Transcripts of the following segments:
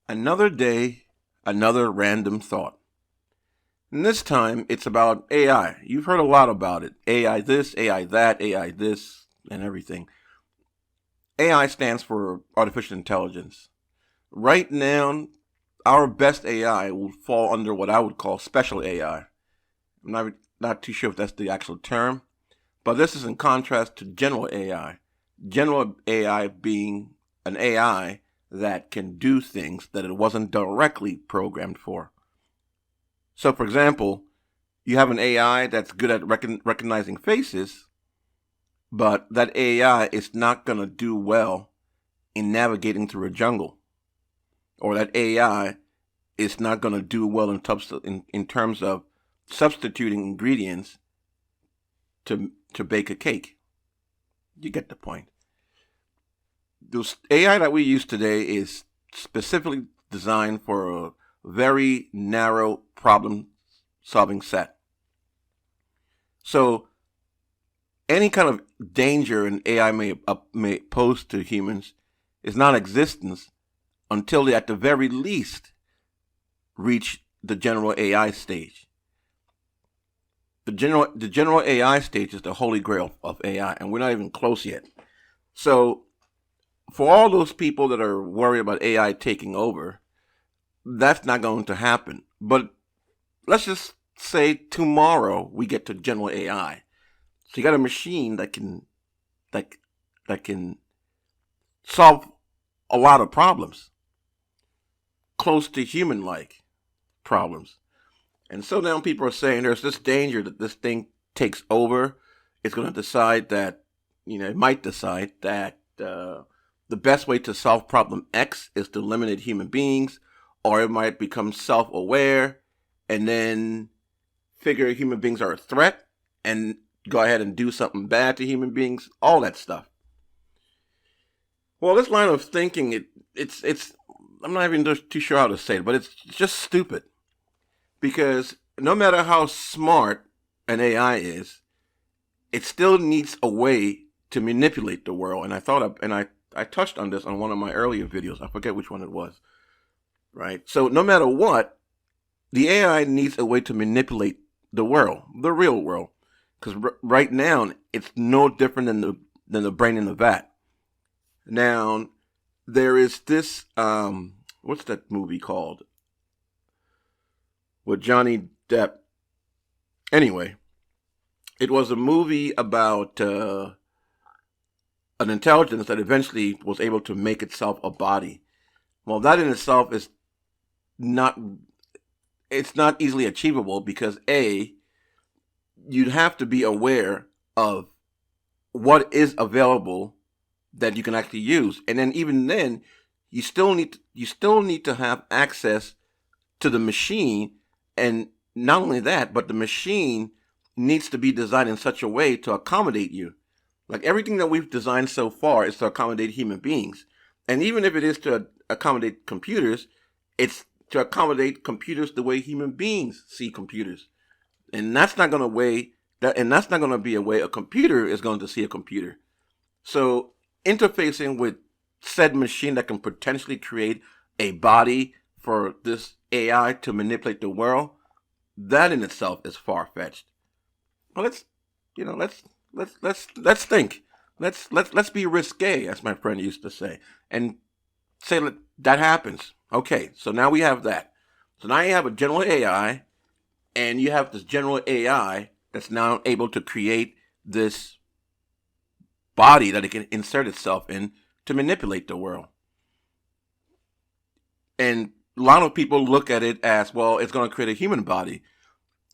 Another day, another random thought. And this time it's about AI. You've heard a lot about it. AI this, AI that, AI this, and everything. AI stands for artificial intelligence. Right now, our best AI will fall under what I would call special AI. I'm not too sure if that's the actual term, but this is in contrast to general AI. General AI being an AI that can do things that it wasn't directly programmed for. So, for example, you have an AI that's good at recognizing faces, but that AI is not going to do well in navigating through a jungle. Or that AI is not going to do well in terms of substituting ingredients to bake a cake. You get the point. The AI that we use today is specifically designed for a very narrow problem solving set. So any kind of danger an AI may pose to humans is non-existent until they at the very least reach the general AI stage. The general AI stage is the holy grail of AI, and we're not even close yet. So for all those people that are worried about AI taking over, that's not going to happen. But let's just say tomorrow we get to general AI. So you got a machine that can solve a lot of problems, close to human-like problems. And so now people are saying there's this danger that this thing takes over. It's going to decide that, it might decide that the best way to solve problem X is to eliminate human beings, or it might become self-aware and then figure human beings are a threat and go ahead and do something bad to human beings, all that stuff. Well, this line of thinking, it's I'm not even too sure how to say it, but it's just stupid. Because no matter how smart an AI is, it still needs a way to manipulate the world. And I touched on this on one of my earlier videos. I forget which one it was. Right? So no matter what, the AI needs a way to manipulate the world, the real world. Because right now, it's no different than the brain in the vat. Now, there is this, what's that movie called? With Johnny Depp. Anyway, it was a movie about an intelligence that eventually was able to make itself a body. Well, that in itself is not easily achievable because you'd have to be aware of what is available that you can actually use. And then even then, you still need to have access to the machine. And not only that, but the machine needs to be designed in such a way to accommodate you. Like everything that we've designed so far is to accommodate human beings. And even if it is to accommodate computers, it's to accommodate computers the way human beings see computers. And that's not going to be a way a computer is going to see a computer. So interfacing with said machine that can potentially create a body for this AI to manipulate the world, that in itself is far-fetched. Well, let's think. Let's be risque, as my friend used to say, and say that happens. Okay, so now we have that. So now you have a general AI, and you have this general AI that's now able to create this body that it can insert itself in to manipulate the world. And a lot of people look at it as, well, it's going to create a human body.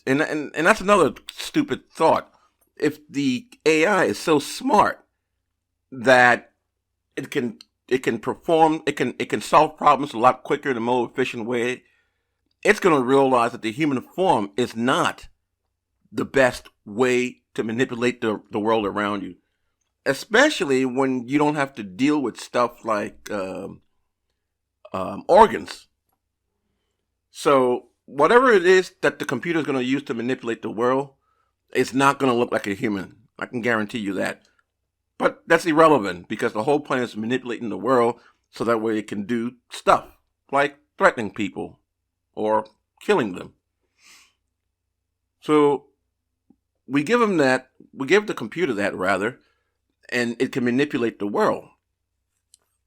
And that's another stupid thought. If the AI is so smart that it can solve problems a lot quicker in a more efficient way, it's going to realize that the human form is not the best way to manipulate the world around you. Especially when you don't have to deal with stuff like organs. So whatever it is that the computer is going to use to manipulate the world, it's not going to look like a human. I can guarantee you that. But that's irrelevant because the whole plan is manipulating the world so that way it can do stuff. like threatening people or killing them. So we give the computer that rather, and it can manipulate the world.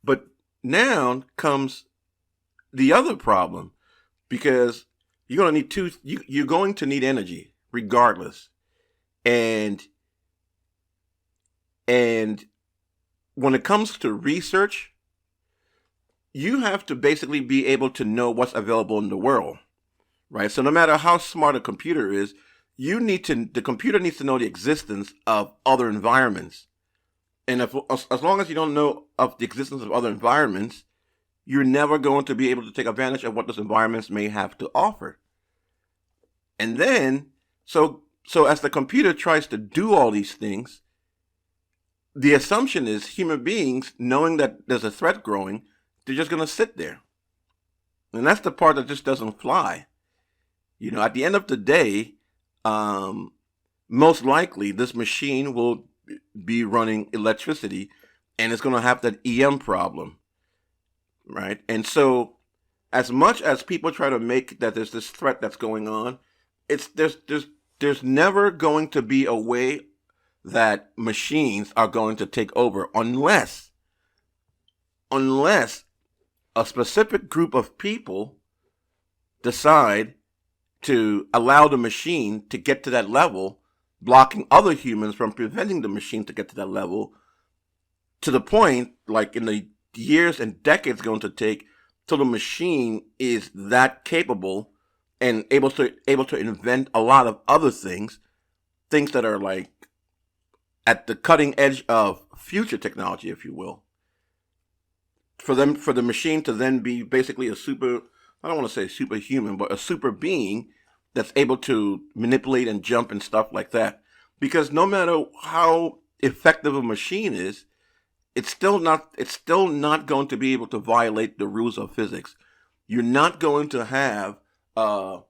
But now comes the other problem, because you're going to need energy regardless. And and when it comes to research, you have to basically be able to know what's available in the world, right? So no matter how smart a computer is, the computer needs to know the existence of other environments. And as long as you don't know of the existence of other environments, you're never going to be able to take advantage of what those environments may have to offer. And then, so as the computer tries to do all these things, the assumption is human beings, knowing that there's a threat growing, they're just going to sit there. And that's the part that just doesn't fly. At the end of the day, most likely this machine will be running electricity, and it's going to have that EM problem, right? And so, as much as people try to make that there's this threat that's going on, there's never going to be a way that machines are going to take over unless a specific group of people decide to allow the machine to get to that level, blocking other humans from preventing the machine to get to that level, to the point, like in the years and decades going to take, till the machine is that capable and able to invent a lot of other things that are like at the cutting edge of future technology, if you will. For the machine to then be basically I don't want to say superhuman, but a super being that's able to manipulate and jump and stuff like that. Because no matter how effective a machine is, it's still not going to be able to violate the rules of physics. You're not going to have a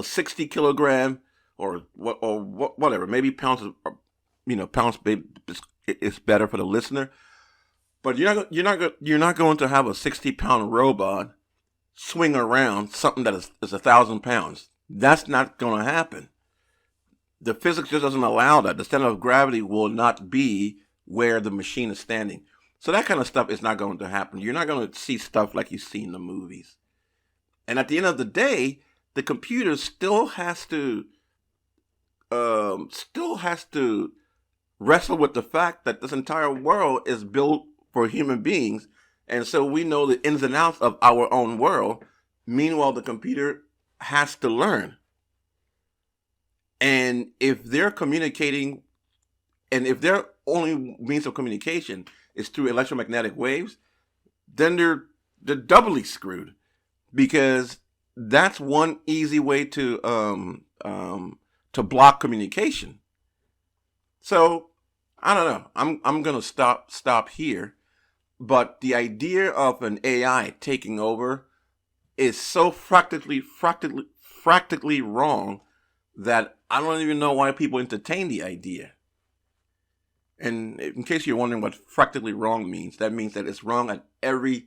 60 kilogram or whatever, maybe pounds, pounds is better for the listener. But you're not going to have a 60-pound robot swing around something that is 1,000 pounds. That's not going to happen. The physics just doesn't allow that. The center of gravity will not be where the machine is standing. So that kind of stuff is not going to happen. You're not going to see stuff like you see in the movies. And at the end of the day, the computer still has to wrestle with the fact that this entire world is built for human beings, and so we know the ins and outs of our own world. Meanwhile, the computer has to learn. And if they're communicating, and if their only means of communication is through electromagnetic waves, then they're doubly screwed, because that's one easy way to block communication. So I don't know. I'm gonna stop here. But the idea of an AI taking over is so practically wrong that I don't even know why people entertain the idea. And in case you're wondering what practically wrong means, that means that it's wrong at every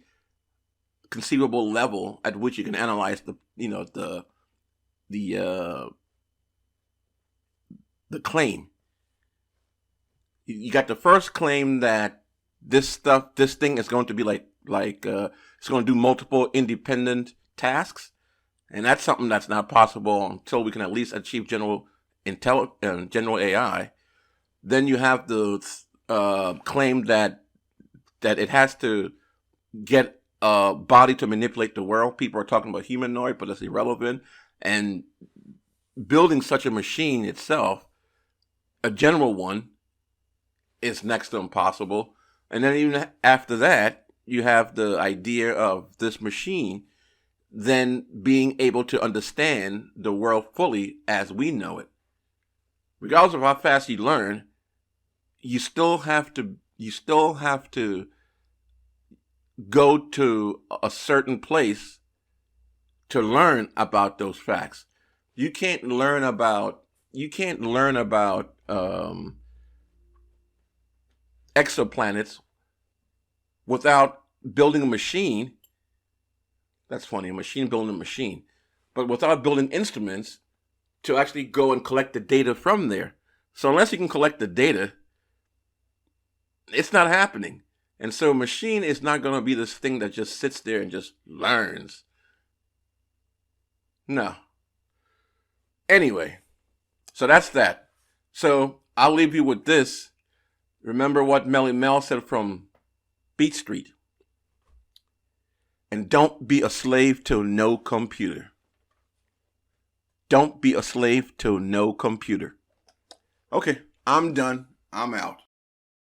conceivable level at which you can analyze the claim. You got the first claim that this thing is going to be it's going to do multiple independent tasks, and that's something that's not possible until we can at least achieve general AI. Then you have the claim that it has to get a body to manipulate the world. People are talking about humanoid, but it's irrelevant. And building such a machine itself, a general one, is next to impossible. And then even after that, you have the idea of this machine then being able to understand the world fully as we know it. Regardless of how fast you learn, you still have to go to a certain place to learn about those facts. You can't learn about exoplanets without building a machine. That's funny, a machine building a machine. But without building instruments to actually go and collect the data from there. So unless you can collect the data, it's not happening. And so a machine is not going to be this thing that just sits there and just learns. No. Anyway, so that's that. So I'll leave you with this. Remember what Melly Mel said from Beat Street. And don't be a slave to no computer. Don't be a slave to no computer. Okay, I'm done. I'm out.